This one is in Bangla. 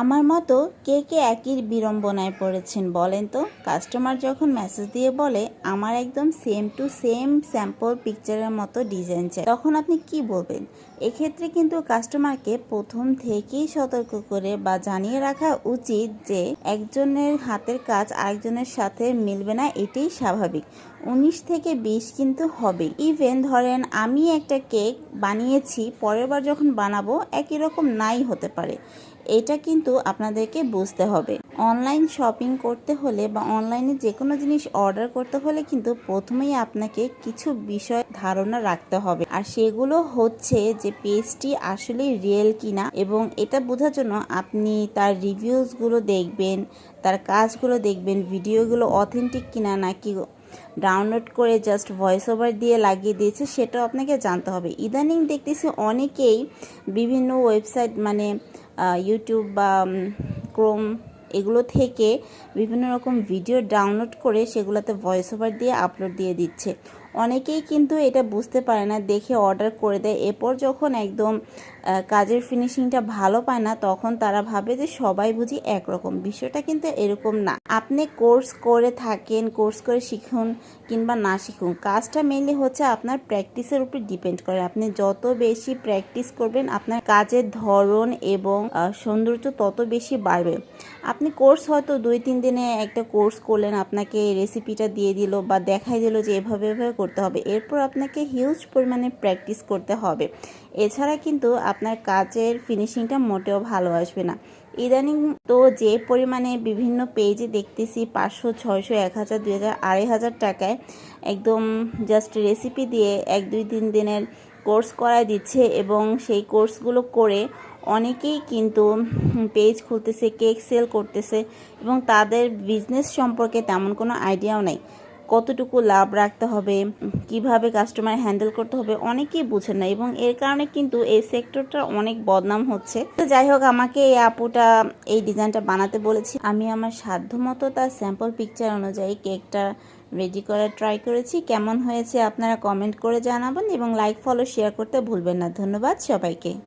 আমার মতো কে কে একই বিড়ম্বনায় পড়েছেন বলেন তো? কাস্টমার যখন মেসেজ দিয়ে বলে আমার একদম সেম টু সেম স্যাম্পল পিকচারের মতো ডিজাইন চাই, তখন আপনি কি বলবেন? এক্ষেত্রে কিন্তু কাস্টমারকে প্রথম থেকেই সতর্ক করে বা জানিয়ে রাখা উচিত যে একজনের হাতের কাজ আরেকজনের সাথে মিলবে না, এটাই স্বাভাবিক। 19 থেকে 20 কিন্তু হবে। ইভেন ধরেন আমি একটা কেক বানিয়েছি, পরের বার যখন বানাবো একই রকম নাই হতে পারে। এটা কিন্তু আপনাদেরকে বুঝতে হবে। অনলাইন শপিং করতে হলে বা অনলাইনে যে কোনো জিনিস অর্ডার করতে হলে কিন্তু প্রথমেই আপনাকে কিছু বিষয় ধারণা রাখতে হবে, আর সেগুলো হচ্ছে যে পেজটি আসলে রিয়েল কিনা, এবং এটা বোঝার জন্য আপনি তার রিভিউজগুলো দেখবেন, তার কাজগুলো দেখবেন, ভিডিওগুলো অথেন্টিক কিনা নাকি ডাউনলোড করে জাস্ট ভয়েস ওভার দিয়ে লাগিয়ে দিয়েছে, সেটাও আপনাকে জানতে হবে। ইদানিং দেখতেছি অনেকেই বিভিন্ন ওয়েবসাইট মানে ইউটিউব বা ক্রোম এগুলো থেকে বিভিন্ন রকম ভিডিও ডাউনলোড করে সেগুলোতে ভয়েস ওভার দিয়ে আপলোড দিয়ে দিচ্ছে। অনেকেই কিন্তু এটা বুঝতে পারে না, দেখে অর্ডার করে দেয়। এরপর যখন একদম কাজের ফিনিশিংটা ভালো পায় না, তখন তারা ভাবে যে সবাই বুঝি একরকম। বিষয়টা কিন্তু এরকম না। আপনি কোর্স করে থাকেন, কোর্স করে শিখুন কিংবা না শিখুন, কাজটা মেনলি হচ্ছে আপনার প্র্যাকটিসের উপর ডিপেন্ড করে। আপনি যত বেশি প্র্যাকটিস করবেন আপনার কাজের ধরন এবং সৌন্দর্য তত বেশি বাড়বে। আপনি কোর্স হয়তো 2-3 দিনে একটা কোর্স করলেন, আপনাকে রেসিপিটা দিয়ে দিল বা দেখাই দিল যে এভাবে এভাবে করতে হবে, এরপর আপনাকে হিউজ পরিমাণে প্র্যাকটিস করতে হবে। এছাড়া কিন্তু আপনার কাজের ফিনিশিংটা মোটেও ভালো আসবে না। ইদানিং তো যে পরিমাণে বিভিন্ন পেজে দেখতেছি 500, 600, 1000, 2000, 2500 টাকায় একদম জাস্ট রেসিপি দিয়ে 1-2-3 দিনের কোর্স করায় দিচ্ছে, এবং সেই কোর্সগুলো করে অনেকেই কিন্তু পেজ খুলতেছে, কেক সেল করতেছে, এবং তাদের বিজনেস সম্পর্কে তেমন কোনো আইডিয়াও নেই। কতটুকু লাভ রাখতে হবে, কিভাবে কাস্টমার হ্যান্ডেল করতে হবে, অনেকেই বুঝে না, এবং এর কারণে কিন্তু এই সেক্টরটা অনেক বদনাম হচ্ছে। তো যাই হোক, আমাকে এই আপুটা এই ডিজাইনটা বানাতে বলেছি, আমি আমার সাধ্যমতো তার স্যাম্পল পিকচার অনুযায়ী কেকটা রেডি করার ট্রাই করেছি। কেমন হয়েছে আপনারা কমেন্ট করে জানাবেন, এবং লাইক, ফলো, শেয়ার করতে ভুলবেন না। ধন্যবাদ সবাইকে।